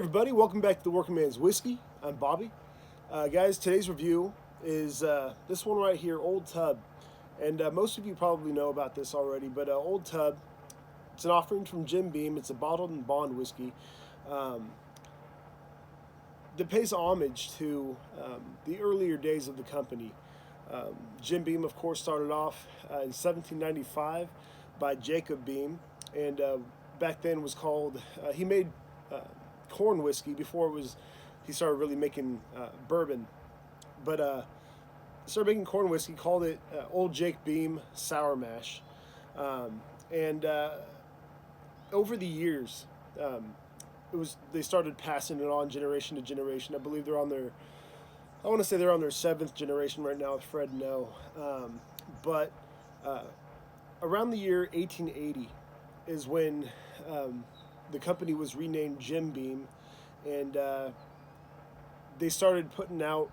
everybody, welcome back to the Working Man's Whiskey. I'm Bobby. Guys, today's review is this one right here, Old Tub. And most of you probably know about this already, but Old Tub, it's an offering from Jim Beam. It's a bottled and bond whiskey um, that pays homage to the earlier days of the company. Jim Beam, of course, started off in 1795 by Jacob Beam, and back then was called, he made corn whiskey before he started really making bourbon. But started making corn whiskey, called it Old Jake Beam Sour Mash. And over the years, they started passing it on generation to generation. I believe I want to say they're on their seventh generation right now with Fred No. But around the year 1880 is when the company was renamed Jim Beam, and they started putting out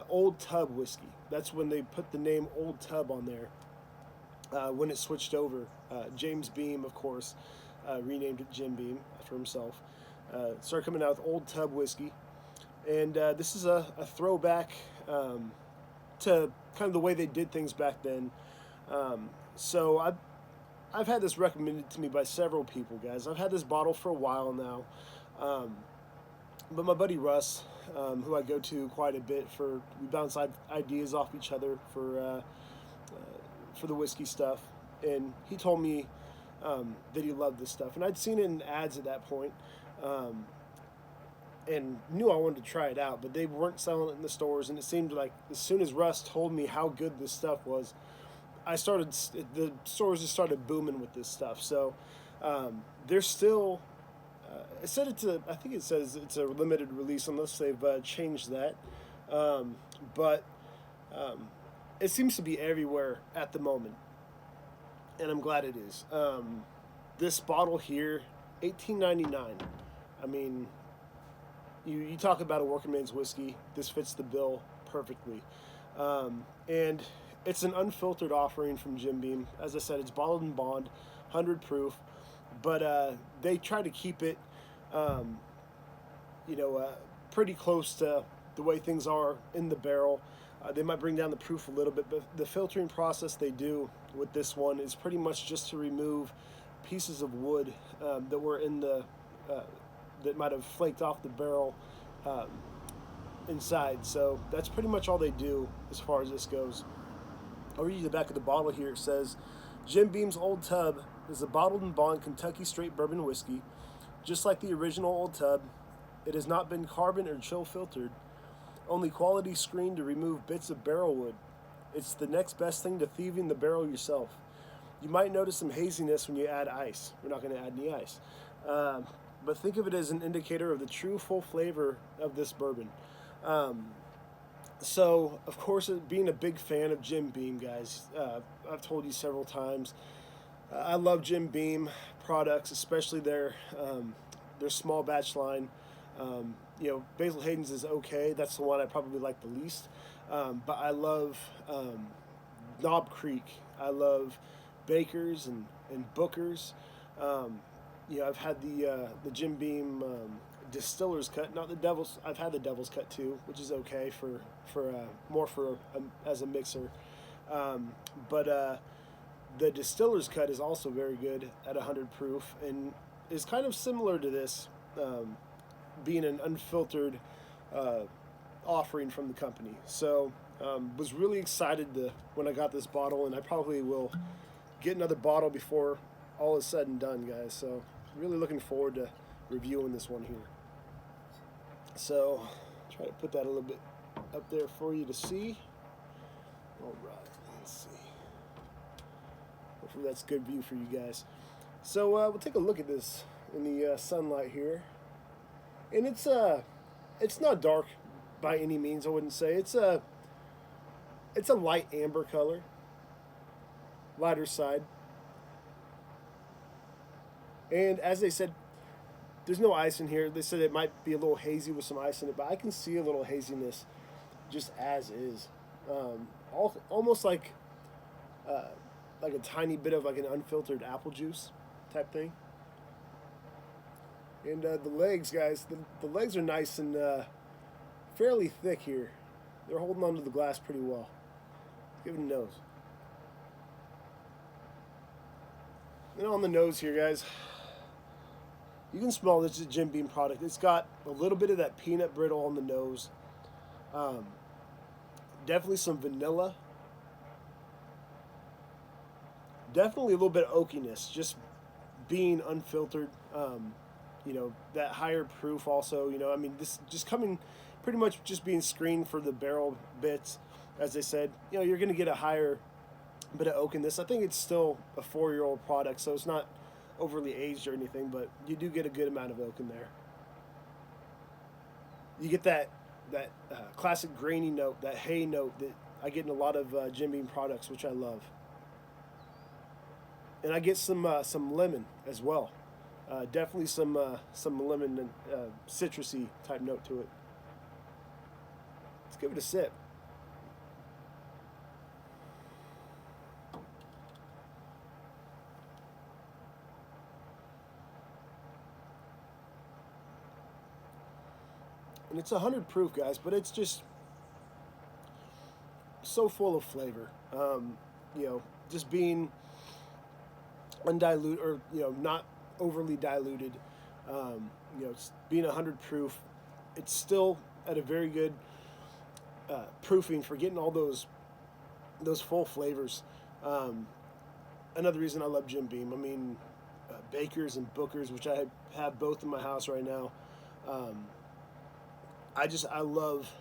Old Tub whiskey. That's when they put the name Old Tub on there. When it switched over, James Beam, of course, renamed it Jim Beam after himself. Started coming out with Old Tub whiskey, and this is a throwback to kind of the way they did things back then. So I've had this recommended to me by several people, guys. I've had this bottle for a while now, but my buddy Russ, who I go to quite a bit we bounce ideas off each other for the whiskey stuff, and he told me that he loved this stuff, and I'd seen it in ads at that point, and knew I wanted to try it out, but they weren't selling it in the stores, and it seemed like as soon as Russ told me how good this stuff was, the stores just started booming with this stuff. So there's still, I think it says it's a limited release unless they've changed that. But it seems to be everywhere at the moment, and I'm glad it is. This bottle here, $18.99. I mean, you talk about a working man's whiskey, this fits the bill perfectly. And it's an unfiltered offering from Jim Beam. As I said, it's bottled and bond, 100 proof, but they try to keep it, pretty close to the way things are in the barrel. They might bring down the proof a little bit, but the filtering process they do with this one is pretty much just to remove pieces of wood that were in that might have flaked off the barrel inside. So that's pretty much all they do as far as this goes. I'll read you the back of the bottle here. It says, Jim Beam's Old Tub is a bottled and bond Kentucky straight bourbon whiskey. Just like the original Old Tub, it has not been carbon or chill filtered, only quality screened to remove bits of barrel wood. It's the next best thing to thieving the barrel yourself. You might notice some haziness when you add ice. We're not going to add any ice. But think of it as an indicator of the true full flavor of this bourbon. So, of course, being a big fan of Jim Beam, guys, I've told you several times, I love Jim Beam products, especially their small batch line. Basil Hayden's is okay. That's the one I probably like the least. But I love Knob Creek. I love Baker's and Booker's. I've had the Jim Beam Distiller's Cut, not the Devil's. I've had the Devil's Cut too, which is okay as a mixer. But the Distiller's Cut is also very good at 100 proof and is kind of similar to this, being an unfiltered offering from the company. So was really excited when I got this bottle, and I probably will get another bottle before all is said and done, guys. So really looking forward to reviewing this one here. So try to put that a little bit up there for you to see. All right, let's see. Hopefully that's good view for you guys. So we'll take a look at this in the sunlight here, and it's not dark by any means. I wouldn't say it's a light amber color, lighter side. And as they said, there's no ice in here. They said it might be a little hazy with some ice in it, but I can see a little haziness just as is. Almost like a tiny bit of like an unfiltered apple juice type thing. And the legs, guys, the legs are nice and fairly thick here. They're holding onto the glass pretty well. Give it a nose. And on the nose here, guys, you can smell this is a Jim Beam product. It's got a little bit of that peanut brittle on the nose. Um, Definitely some vanilla. Definitely a little bit of oakiness, just being unfiltered. You know, that higher proof also, you know, I mean, this just coming pretty much just being screened for the barrel bits, as I said, you know, you're going to get a higher bit of oak in this. I think it's still a 4-year-old product, so it's not overly aged or anything, but you do get a good amount of oak in there. You get that classic grainy note, that hay note that I get in a lot of Jim Beam products, which I love. And I get some lemon as well. Definitely some lemon and citrusy type note to it. Let's give it a sip. And it's 100 proof, guys, but it's just so full of flavor. You know, just being undiluted, or you know, not overly diluted. You know, being 100 proof, it's still at a very good proofing for getting all those full flavors. Another reason I love Jim Beam. I mean, Bakers and Bookers, which I have both in my house right now. I love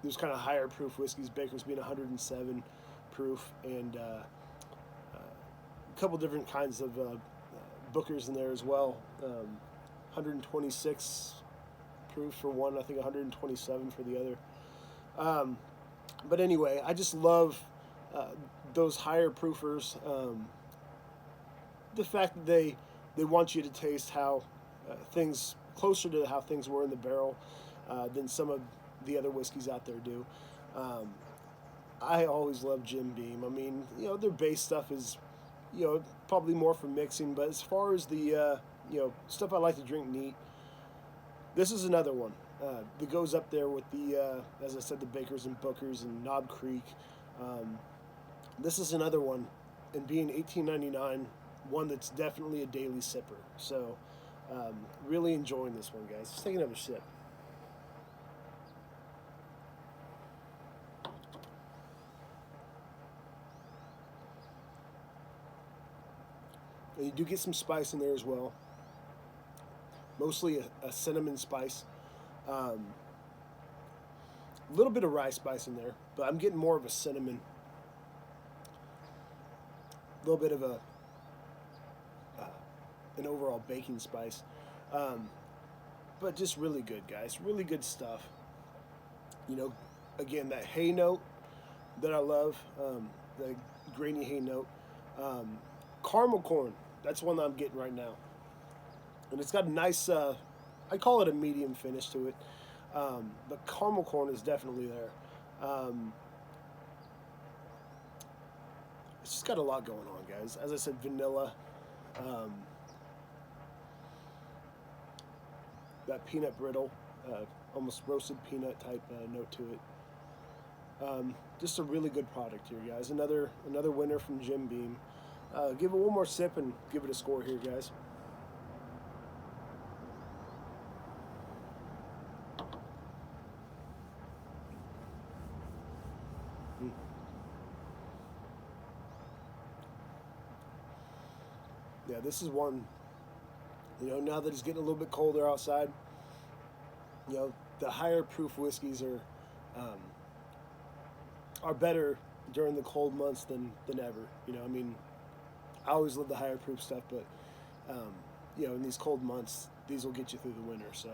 those kind of higher proof whiskeys. Baker's being 107 proof, and a couple different kinds of Bookers in there as well. 126 proof for one, I think 127 for the other. But anyway, I just love those higher proofers. The fact that they want you to taste how things closer to how things were in the barrel than some of the other whiskeys out there do. I always love Jim Beam. I mean, you know, their base stuff is, you know, probably more for mixing, but as far as the, you know, stuff I like to drink neat, this is another one that goes up there with the, as I said, the Bakers and Bookers and Knob Creek. This is another one, and being $18.99, one that's definitely a daily sipper. So, really enjoying this one, guys. Let's take another sip. And you do get some spice in there as well. Mostly a cinnamon spice. A little bit of rye spice in there, but I'm getting more of a cinnamon. A little bit of an overall baking spice. But just really good, guys. Really good stuff. You know, again, that hay note that I love, the grainy hay note. Caramel corn, that's one that I'm getting right now. And it's got a nice, I call it a medium finish to it. But caramel corn is definitely there. It's just got a lot going on, guys. As I said, vanilla. That peanut brittle, almost roasted peanut type note to it. Just a really good product here, guys. Another winner from Jim Beam. Give it one more sip and give it a score here, guys. Yeah, this is one, you know, now that it's getting a little bit colder outside, you know, the higher proof whiskeys are better during the cold months than ever. You know, I mean, I always love the higher proof stuff, but you know, in these cold months, these will get you through the winter. So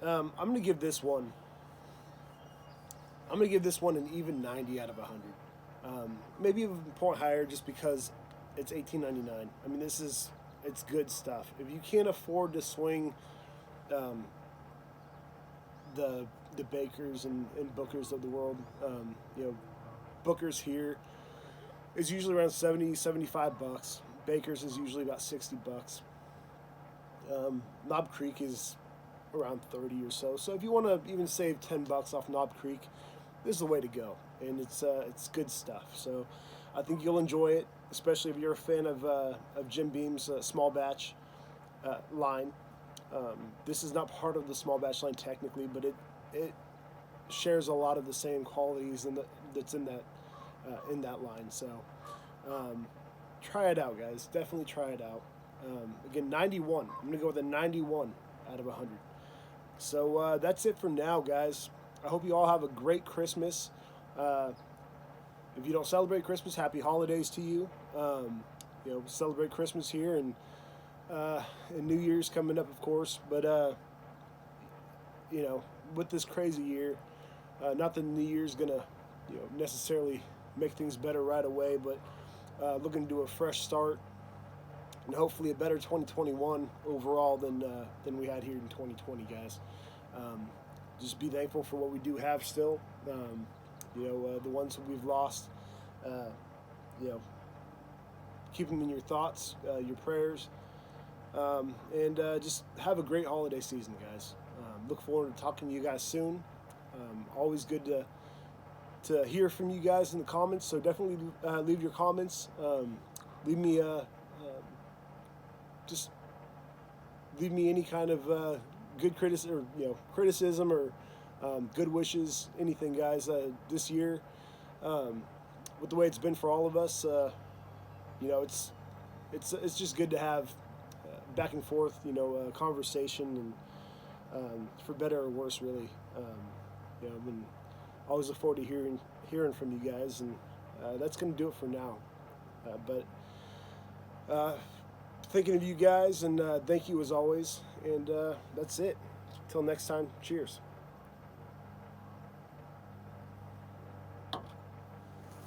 I'm gonna give this one. I'm gonna give this one an even 90 out of 100. Maybe even a point higher, just because it's $18.99. I mean, it's good stuff. If you can't afford to swing the Bakers and Bookers of the world, you know, Bookers here is usually around 70, 75 bucks. Bakers is usually about 60 bucks. Knob Creek is around 30 or so. So if you want to even save $10 off Knob Creek, this is the way to go, and it's good stuff. So I think you'll enjoy it, especially if you're a fan of Jim Beam's small batch line. This is not part of the small batch line technically, but it shares a lot of the same qualities that's in that line. So try it out, guys. Definitely try it out. Again, 91. I'm gonna go with a 91 out of 100. So that's it for now, guys. I hope you all have a great Christmas. If you don't celebrate Christmas, happy holidays to you. Celebrate Christmas here, and New Year's coming up, of course. But with this crazy year, not that New Year's gonna, necessarily make things better right away, but looking to do a fresh start and hopefully a better 2021 overall than we had here in 2020, guys. Just be thankful for what we do have still. The ones that we've lost. Keep them in your thoughts, your prayers, and just have a great holiday season, guys. Look forward to talking to you guys soon. Always good to hear from you guys in the comments. So definitely leave your comments. Leave me just leave me any kind of good criticism or good wishes, anything, guys. This year, with the way it's been for all of us, it's just good to have back and forth, conversation, and for better or worse, really. I've been always look forward to hearing from you guys, and that's going to do it for now. But thinking of you guys, and thank you as always, and that's it. Till next time, cheers.